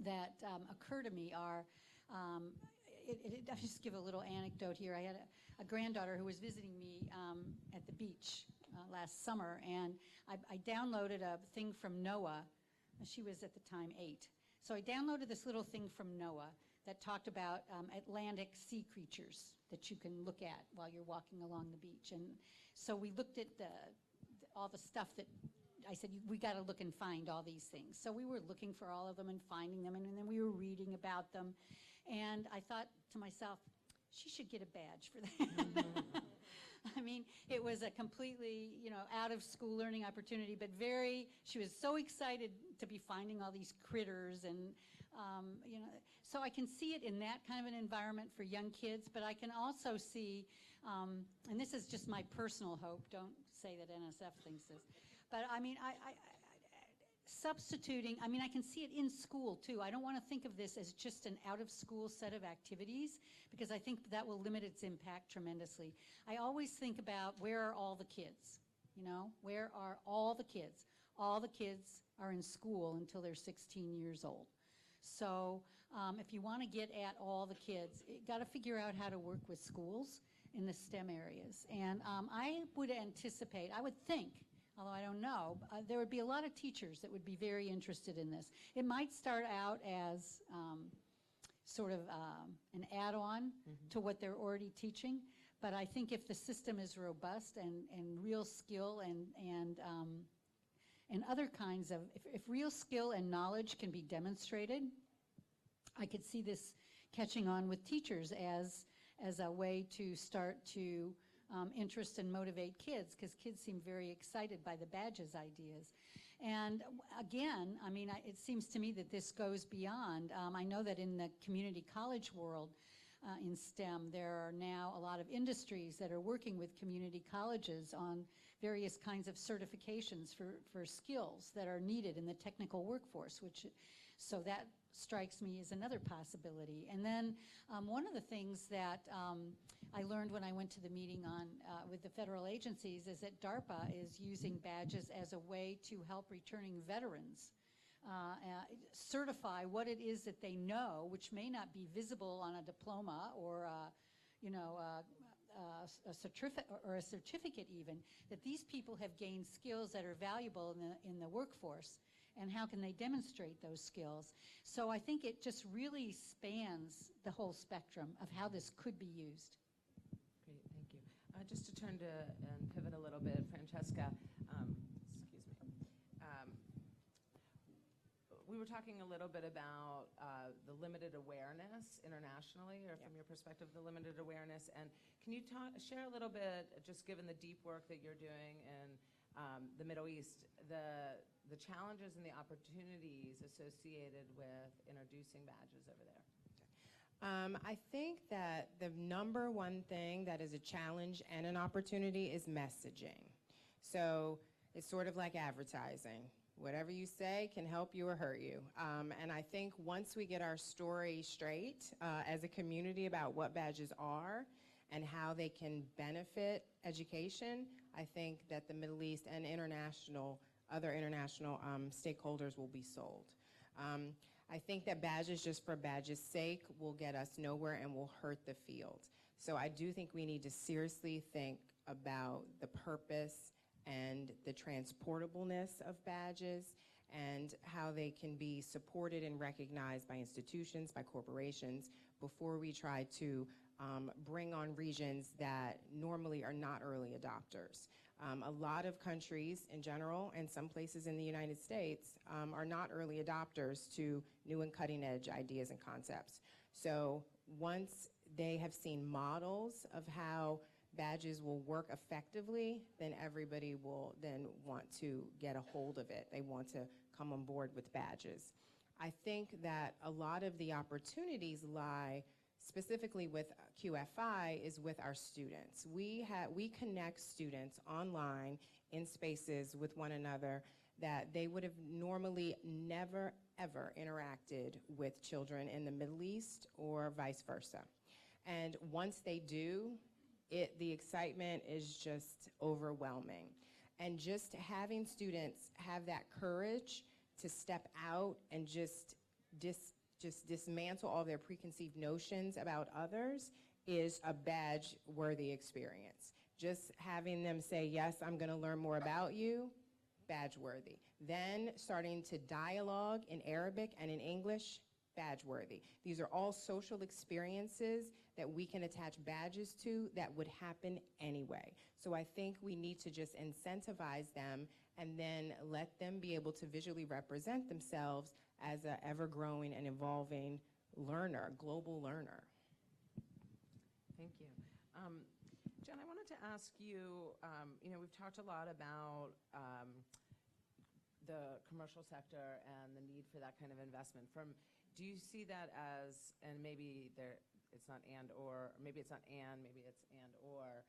that occur to me are, I'll just give a little anecdote here. I had a granddaughter who was visiting me at the beach last summer, and I downloaded a thing from NOAA. She was at the time 8. So I downloaded this little thing from NOAA that talked about Atlantic sea creatures that you can look at while you're walking along the beach. And so we looked at all the stuff that I said, we got to look and find all these things. So we were looking for all of them and finding them, and then we were reading about them. And I thought to myself, she should get a badge for that. Mm-hmm. I mean, it was a completely, out of school learning opportunity, but she was so excited to be finding all these critters and, so I can see it in that kind of an environment for young kids, but I can also see, and this is just my personal hope, don't say that NSF thinks this, but I mean, substituting, I can see it in school too. I don't want to think of this as just an out-of-school set of activities, because I think that will limit its impact tremendously. I always think about, where are all the kids? Where are all the kids? All the kids are in school until they're 16 years old. So if you want to get at all the kids, you got to figure out how to work with schools in the STEM areas. And I would anticipate, I would think, although I don't know, there would be a lot of teachers that would be very interested in this. It might start out as sort of an add-on to what they're already teaching, but I think if the system is robust and real skill and other kinds of, if real skill and knowledge can be demonstrated, I could see this catching on with teachers as a way to start to interest and motivate kids, because kids seem very excited by the badges ideas. And again, it seems to me that this goes beyond. I know that in the community college world, in STEM, there are now a lot of industries that are working with community colleges on various kinds of certifications for skills that are needed in the technical workforce, so that strikes me as another possibility. And then one of the things that I learned when I went to the meeting with the federal agencies is that DARPA is using badges as a way to help returning veterans certify what it is that they know, which may not be visible on a diploma or a certificate even, that these people have gained skills that are valuable in the workforce, and how can they demonstrate those skills. So I think it just really spans the whole spectrum of how this could be used. Great, thank you. Just to turn to and pivot a little bit, Francesca, excuse me. We were talking a little bit about the limited awareness internationally, or from your perspective, the limited awareness. And can you share a little bit, just given the deep work that you're doing in the Middle East, the challenges and the opportunities associated with introducing badges over there? I think that the number one thing that is a challenge and an opportunity is messaging. So it's sort of like advertising. Whatever you say can help you or hurt you. And I think once we get our story straight as a community about what badges are and how they can benefit education, I think that the Middle East and other international stakeholders will be sold. I think that badges just for badges' sake will get us nowhere and will hurt the field. So I do think we need to seriously think about the purpose and the transportableness of badges and how they can be supported and recognized by institutions, by corporations, before we try to bring on regions that normally are not early adopters. A lot of countries in general, and some places in the United States, are not early adopters to new and cutting edge ideas and concepts. So once they have seen models of how badges will work effectively, then everybody will then want to get a hold of it. They want to come on board with badges. I think that a lot of the opportunities lie specifically with QFI is with our students. We connect students online in spaces with one another that they would have normally never, ever interacted with children in the Middle East or vice versa. And once they do, the excitement is just overwhelming. And just having students have that courage to step out and just just dismantle all their preconceived notions about others is a badge-worthy experience. Just having them say, yes, I'm going to learn more about you, badge-worthy. Then starting to dialogue in Arabic and in English, badge-worthy. These are all social experiences that we can attach badges to that would happen anyway. So I think we need to just incentivize them and then let them be able to visually represent themselves as an ever-growing and evolving learner, global learner. Thank you. Jen, I wanted to ask you, we've talked a lot about the commercial sector and the need for that kind of investment. Do you see that as, and maybe it's not and or, maybe it's not and, maybe it's and or,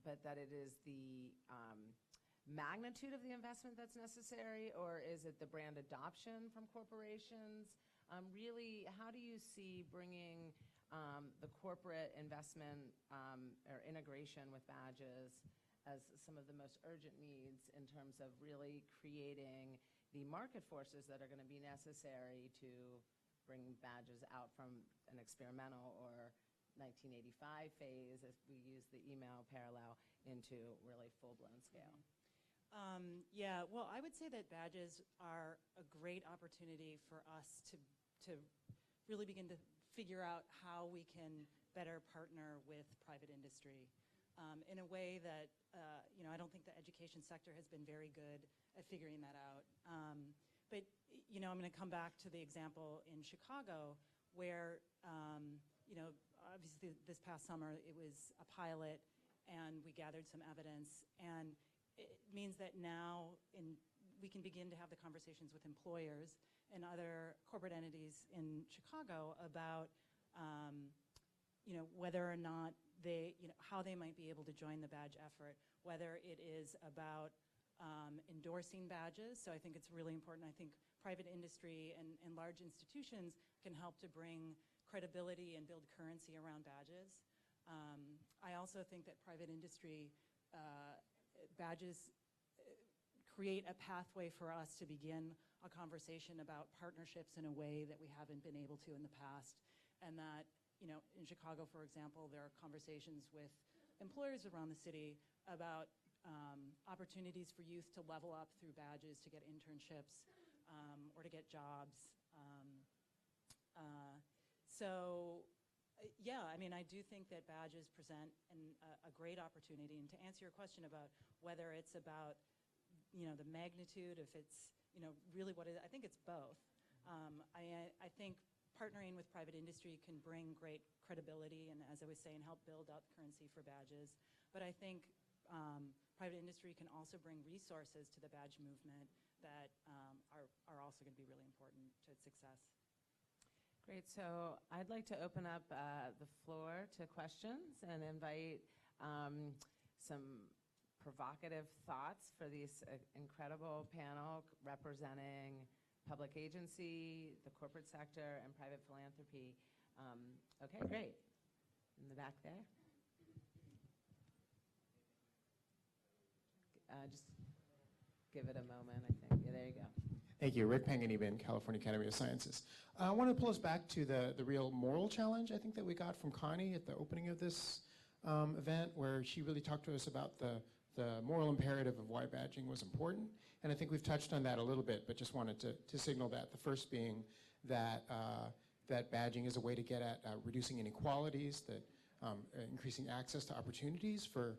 but that it is the magnitude of the investment that's necessary, or is it the brand adoption from corporations? Really, how do you see bringing the corporate investment or integration with badges as some of the most urgent needs in terms of really creating the market forces that are going to be necessary to bring badges out from an experimental or 1985 phase, if we use the email parallel, into really full-blown scale? Yeah, well, I would say that badges are a great opportunity for us to really begin to figure out how we can better partner with private industry in a way that, I don't think the education sector has been very good at figuring that out. But, I'm going to come back to the example in Chicago where, obviously this past summer it was a pilot and we gathered some evidence, and it means that now we can begin to have the conversations with employers and other corporate entities in Chicago about, whether or not how they might be able to join the badge effort, whether it is about endorsing badges. So I think it's really important. I think private industry and large institutions can help to bring credibility and build currency around badges. I also think that private industry badges create a pathway for us to begin a conversation about partnerships in a way that we haven't been able to in the past. And that, in Chicago, for example, there are conversations with employers around the city about opportunities for youth to level up through badges, to get internships, or to get jobs. I do think that badges present a great opportunity. And to answer your question about whether it's about, the magnitude, if it's, really what it is, I think it's both. I think partnering with private industry can bring great credibility and, as I was saying, help build up currency for badges. But I think private industry can also bring resources to the badge movement that are also going to be really important to its success. Great. So I'd like to open up the floor to questions and invite some provocative thoughts for this incredible panel representing public agency, the corporate sector, and private philanthropy. Okay, great. In the back there. Just give it a moment, I think. Yeah, there you go. Thank you. Rick Panganiban, California Academy of Sciences. I want to pull us back to the real moral challenge, I think, that we got from Connie at the opening of this event, where she really talked to us about the moral imperative of why badging was important. And I think we've touched on that a little bit, but just wanted to signal that. The first being that that badging is a way to get at reducing inequalities, that increasing access to opportunities for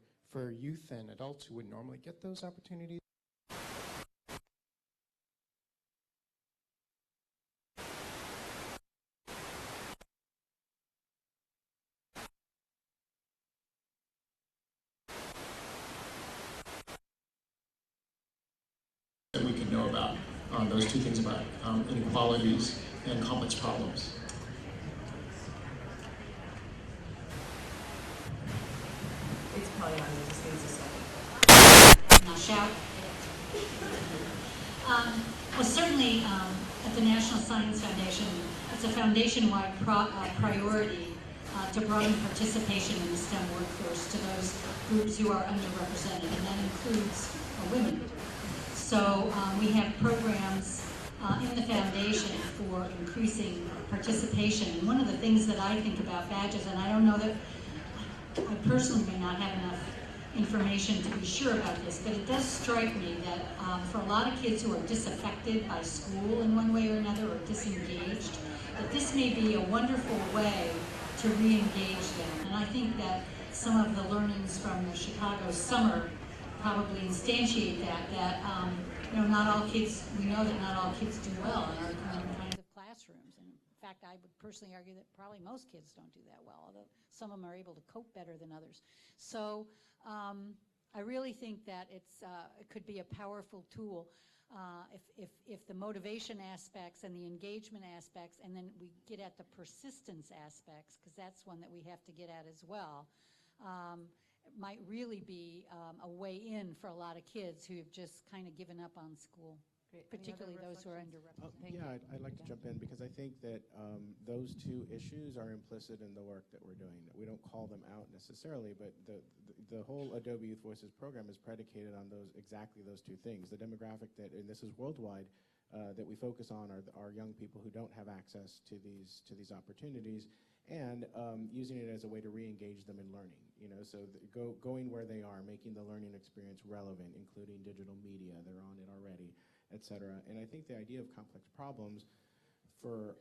youth and adults who wouldn't normally get those opportunities. That we can know about those two things about inequalities and complex problems. It's probably on, it just needs a second. Now shout. Well, certainly at the National Science Foundation, it's a foundation-wide priority to broaden participation in the STEM workforce to those groups who are underrepresented, and that includes women. So we have programs in the foundation for increasing participation. And one of the things that I think about badges, and I don't know that I personally may not have enough information to be sure about this, but it does strike me that for a lot of kids who are disaffected by school in one way or another, or disengaged, that this may be a wonderful way to re-engage them. And I think that some of the learnings from the Chicago summer probably instantiate that not all kids, we know that not all kids do well in our current kinds of classrooms. And in fact, I would personally argue that probably most kids don't do that well, although some of them are able to cope better than others. So I really think that it could be a powerful tool if the motivation aspects and the engagement aspects, and then we get at the persistence aspects, because that's one that we have to get at as well, might really be a way in for a lot of kids who have just kind of given up on school. Great. Particularly those who are underrepresented. Yeah, I'd like to jump in because I think that those two issues are implicit in the work that we're doing. We don't call them out necessarily, but the whole Adobe Youth Voices program is predicated on exactly those two things. The demographic that, and this is worldwide, that we focus on are young people who don't have access to these opportunities, and using it as a way to re-engage them in learning. So going where they are, making the learning experience relevant, including digital media, they're on it already, et cetera. And I think the idea of complex problems, for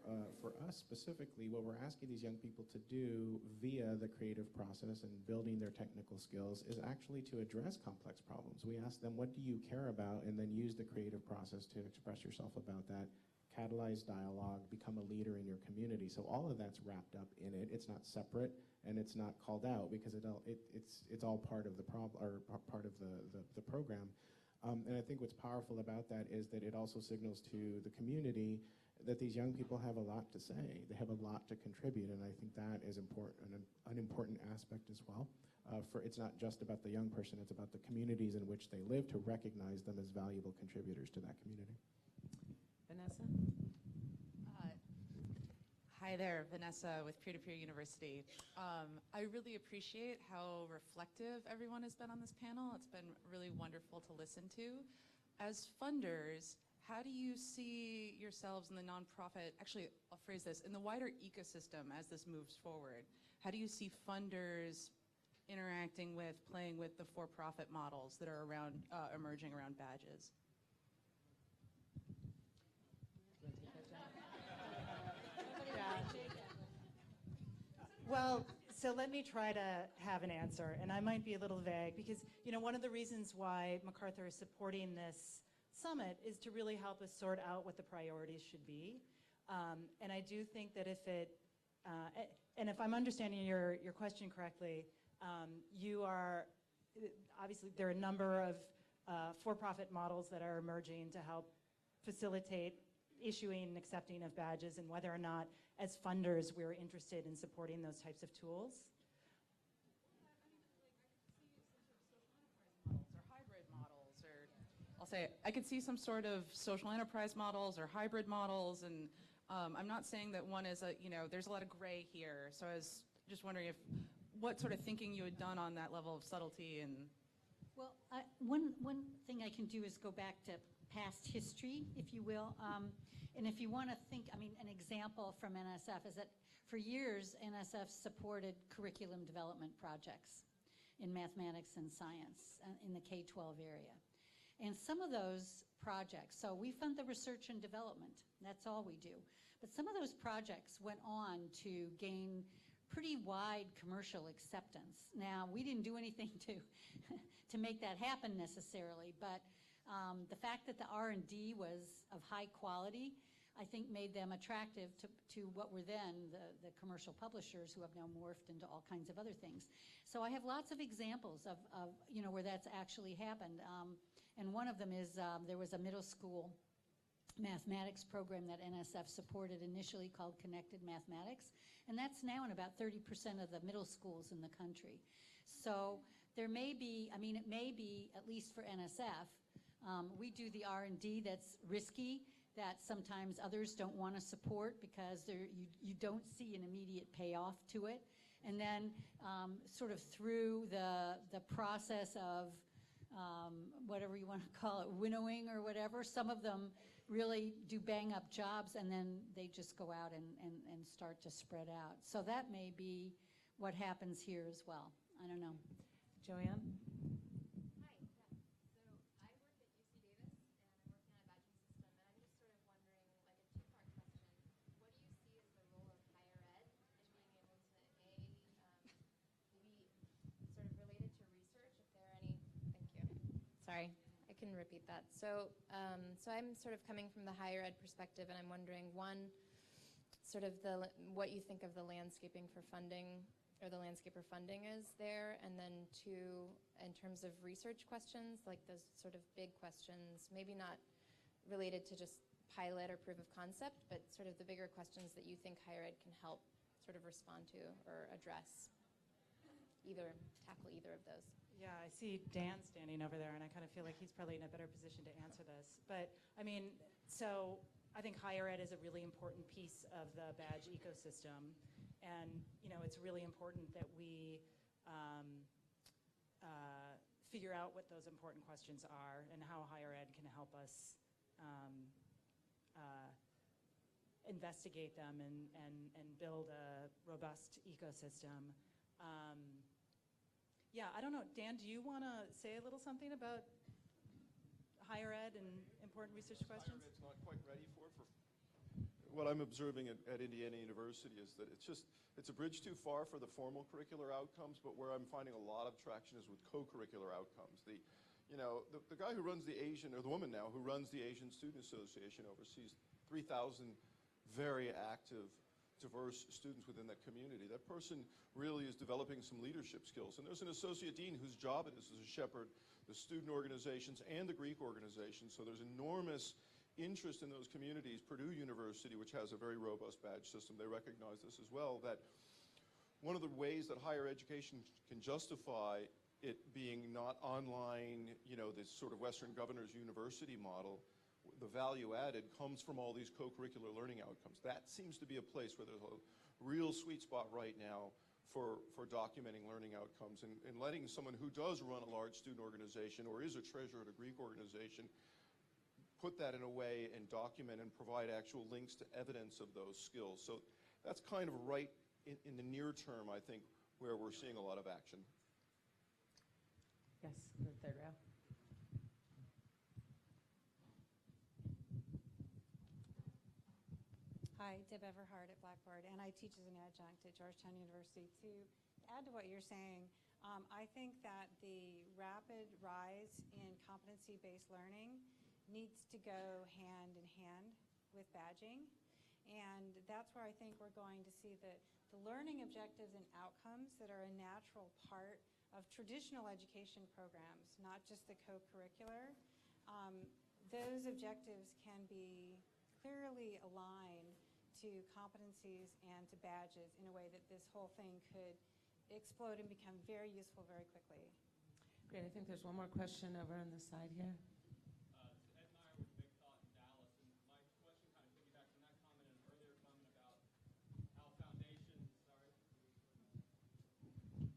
us specifically, what we're asking these young people to do via the creative process and building their technical skills is actually to address complex problems. We ask them, what do you care about? And then use the creative process to express yourself about that, catalyze dialogue, become a leader in your community. So all of that's wrapped up in it. It's not separate and it's not called out because it's all part of the problem, or part of the program. And I think what's powerful about that is that it also signals to the community that these young people have a lot to say. They have a lot to contribute, and I think that is important, an important aspect as well. It's not just about the young person, it's about the communities in which they live, to recognize them as valuable contributors to that community. Vanessa? Hi there, Vanessa with Peer-to-Peer University. I really appreciate how reflective everyone has been on this panel. It's been really wonderful to listen to. As funders, how do you see yourselves in the nonprofit, actually I'll phrase this, in the wider ecosystem as this moves forward? How do you see funders interacting with, playing with the for-profit models that are around, emerging around badges? Well, so let me try to have an answer, and I might be a little vague because, one of the reasons why MacArthur is supporting this summit is to really help us sort out what the priorities should be. And I do think that and if I'm understanding your question correctly, you are, obviously there are a number of for-profit models that are emerging to help facilitate issuing and accepting of badges, and whether or not, as funders, we're interested in supporting those types of tools. I'll say, I could see some sort of social enterprise models or hybrid models, and I'm not saying that one is there's a lot of gray here, so I was just wondering what sort of thinking you had done on that level of subtlety. And Well, one thing I can do is go back to past history, if you will. And if you want to think, an example from NSF is that for years, NSF supported curriculum development projects in mathematics and science in the K-12 area. And some of those projects, so we fund the research and development, that's all we do. But some of those projects went on to gain pretty wide commercial acceptance. Now, we didn't do anything to make that happen necessarily, but the fact that the R&D was of high quality, I think made them attractive to what were then the commercial publishers, who have now morphed into all kinds of other things. So I have lots of examples of where that's actually happened. And one of them is there was a middle school mathematics program that NSF supported initially called Connected Mathematics, and that's now in about 30% of the middle schools in the country. So there may be, it may be, at least for NSF, we do the R&D that's risky, that sometimes others don't want to support because you don't see an immediate payoff to it. And then sort of through the process of whatever you want to call it, winnowing or whatever, some of them really do bang-up jobs, and then they just go out and start to spread out. So that may be what happens here as well. I don't know. Joanne? Hi, yeah. So I work at UC Davis, and I'm working on a badging system, and I'm just sort of wondering, like a two-part question. What do you see as the role of higher ed in being able to, maybe sort of related to research, if there are any, thank you. Sorry, I couldn't repeat that. So, so I'm sort of coming from the higher ed perspective, and I'm wondering, one, sort of what you think of the landscaping for funding, or the landscape for funding is there, and then two, in terms of research questions, like those sort of big questions, maybe not related to just pilot or proof of concept, but sort of the bigger questions that you think higher ed can help sort of respond to or address, tackle either of those. Yeah, I see Dan standing over there, and I kind of feel like he's probably in a better position to answer this. But, I mean, so I think higher ed is a really important piece of the badge ecosystem. And, you know, it's really important that we figure out what those important questions are and how higher ed can help us investigate them and build a robust ecosystem. Yeah, I don't know. Dan, do you want to say a little something about higher ed and important research questions? Higher ed's not quite ready for what I'm observing at Indiana University is that it's a bridge too far for the formal curricular outcomes, but where I'm finding a lot of traction is with co-curricular outcomes. The guy who runs the Asian, or the woman now, who runs the Asian Student Association oversees 3,000 very active, diverse students within that community. That person really is developing some leadership skills. And there's an associate dean whose job it is to shepherd the student organizations and the Greek organizations. So there's enormous interest in those communities. Purdue University, which has a very robust badge system, they recognize this as well, that one of the ways that higher education can justify it being not online, this sort of Western Governors University model, the value added comes from all these co-curricular learning outcomes. That seems to be a place where there's a real sweet spot right now for documenting learning outcomes and letting someone who does run a large student organization or is a treasurer at a Greek organization put that in a way and document and provide actual links to evidence of those skills. So that's kind of right in the near term, I think, where we're seeing a lot of action. Yes, the third row. Hi, Deb Everhart at Blackboard, and I teach as an adjunct at Georgetown University. To add to what you're saying, I think that the rapid rise in competency-based learning needs to go hand in hand with badging, and that's where I think we're going to see the learning objectives and outcomes that are a natural part of traditional education programs, not just the co-curricular. Those objectives can be clearly aligned to competencies and to badges in a way that this whole thing could explode and become very useful very quickly. Great. I think there's one more question over on the side here.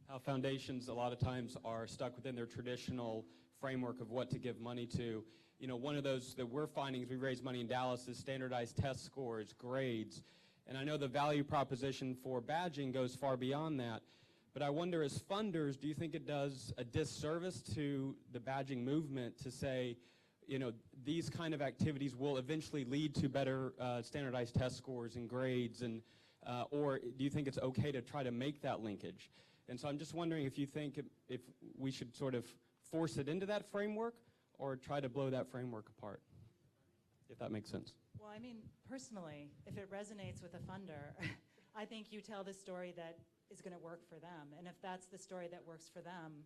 How foundations a lot of times are stuck within their traditional framework of what to give money to. One of those that we're finding as we raise money in Dallas is standardized test scores, grades. And I know the value proposition for badging goes far beyond that. But I wonder, as funders, do you think it does a disservice to the badging movement to say, these kind of activities will eventually lead to better standardized test scores and grades, and or do you think it's okay to try to make that linkage? And so I'm just wondering if you think if we should sort of force it into that framework or try to blow that framework apart, if that makes sense. Well, I mean, personally, if it resonates with a funder, I think you tell the story that is going to work for them. And if that's the story that works for them,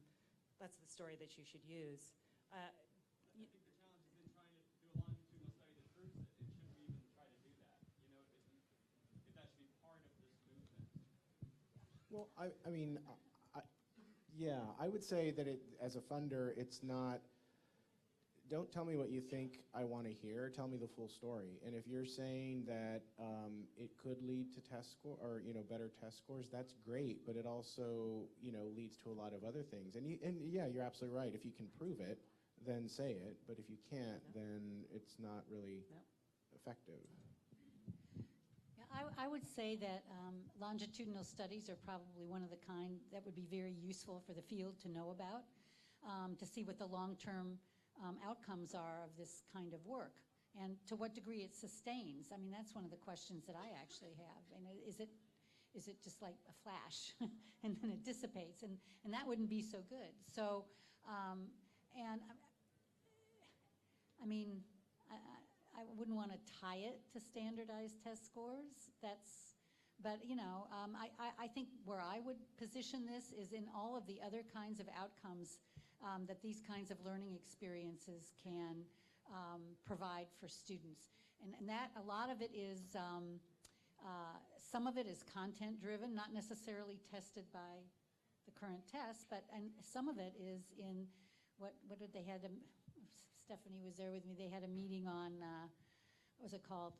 that's the story that you should use. I think the challenge is in trying to do a longitudinal study that proves it. It shouldn't even try to do that. If that should be part of this movement. Well, I would say that as a funder, it's not, don't tell me what you think I want to hear, tell me the full story. And if you're saying that it could lead to test score or better test scores, that's great, but it also leads to a lot of other things. And yeah, you're absolutely right. If you can prove it, then say it. But if you can't, then it's not really effective? Yeah, I would say that longitudinal studies are probably one of the kind that would be very useful for the field to know about, to see what the long-term outcomes are of this kind of work, and to what degree it sustains. I mean, that's one of the questions that I actually have. And is it just like a flash and then it dissipates? And that wouldn't be so good. So, and I mean, I wouldn't want to tie it to standardized test scores. But you know, I think where I would position this is in all of the other kinds of outcomes that these kinds of learning experiences can provide for students. And that a lot of it is, some of it is content driven, not necessarily tested by the current tests, and some of it is in what did they had, Stephanie was there with me, they had a meeting on, what was it called,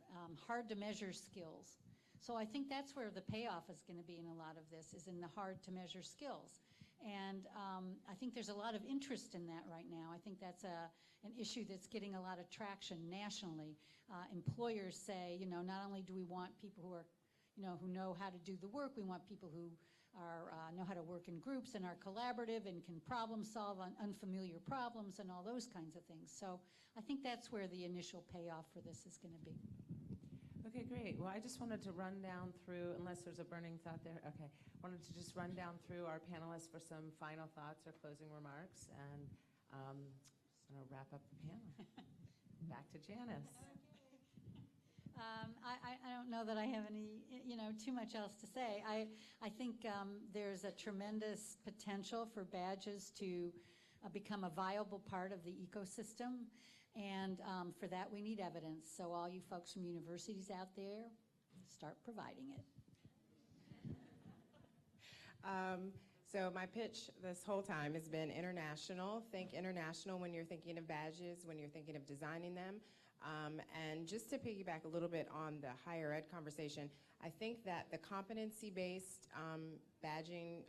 hard to measure skills. So I think that's where the payoff is going to be in a lot of this, is in the hard to measure skills. And I think there's a lot of interest in that right now. I think that's an issue that's getting a lot of traction nationally. Employers say, you know, not only do we want people who are, you know, who know how to do the work, we want people who are know how to work in groups and are collaborative and can problem solve on unfamiliar problems and all those kinds of things. So I think that's where the initial payoff for this is going to be. Okay, great. Well, I just wanted to run down through, unless there's a burning thought there, okay. Wanted to just run down through our panelists for some final thoughts or closing remarks, and just going to wrap up the panel. Back to Janice. I don't know that I have any, you know, too much else to say. I think there's a tremendous potential for badges to become a viable part of the ecosystem. And for that, we need evidence. So all you folks from universities out there, start providing it. So my pitch this whole time has been international. Think international when you're thinking of badges, when you're thinking of designing them. And just to piggyback a little bit on the higher ed conversation, I think that the competency-based badging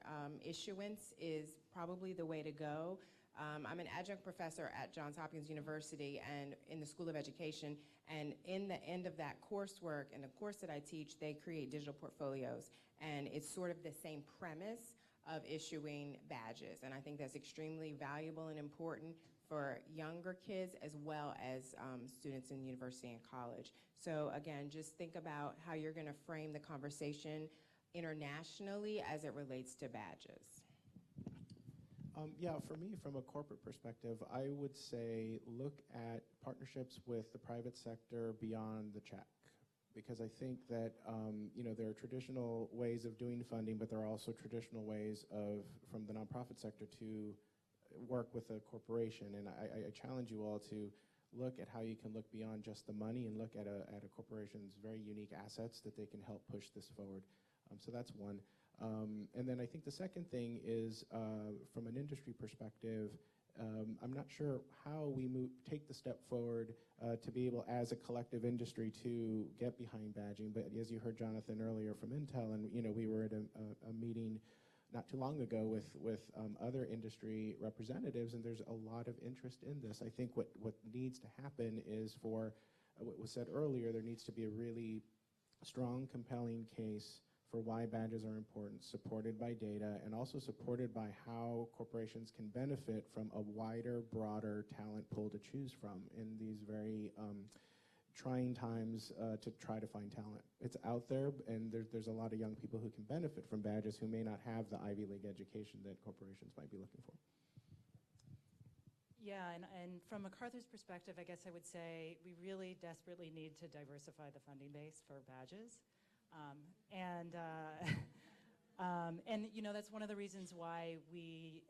issuance is probably the way to go. I'm an adjunct professor at Johns Hopkins University and in the School of Education, and in the end of that coursework, in the course that I teach, they create digital portfolios, and it's sort of the same premise of issuing badges, and I think that's extremely valuable and important for younger kids as well as students in university and college. So again, just think about how you're going to frame the conversation internationally as it relates to badges. Yeah, for me, from a corporate perspective, I would say look at partnerships with the private sector beyond the check. Because I think that you know, there are traditional ways of doing funding, but there are also traditional ways from the nonprofit sector to work with a corporation. And I challenge you all to look at how you can look beyond just the money and look at a corporation's very unique assets that they can help push this forward. So that's one. And then I think the second thing is, from an industry perspective, I'm not sure how we take the step forward to be able, as a collective industry, to get behind badging. But as you heard Jonathan earlier from Intel, and you know, we were at a meeting not too long ago with other industry representatives, and there's a lot of interest in this. I think what needs to happen is, for what was said earlier, there needs to be a really strong, compelling case for why badges are important, supported by data, and also supported by how corporations can benefit from a wider, broader talent pool to choose from in these very trying times to try to find talent. It's out there, and there's a lot of young people who can benefit from badges who may not have the Ivy League education that corporations might be looking for. Yeah, and from MacArthur's perspective, I guess I would say we really desperately need to diversify the funding base for badges. And you know, that's one of the reasons why we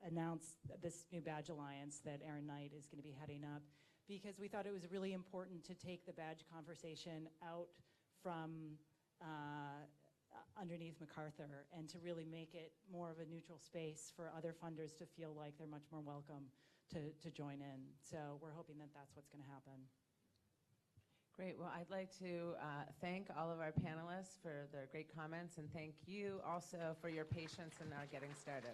announced this new badge alliance that Aaron Knight is going to be heading up, because we thought it was really important to take the badge conversation out from underneath MacArthur and to really make it more of a neutral space for other funders to feel like they're much more welcome to join in. So we're hoping that that's what's going to happen. Great. Well, I'd like to thank all of our panelists for their great comments, and thank you also for your patience in our getting started.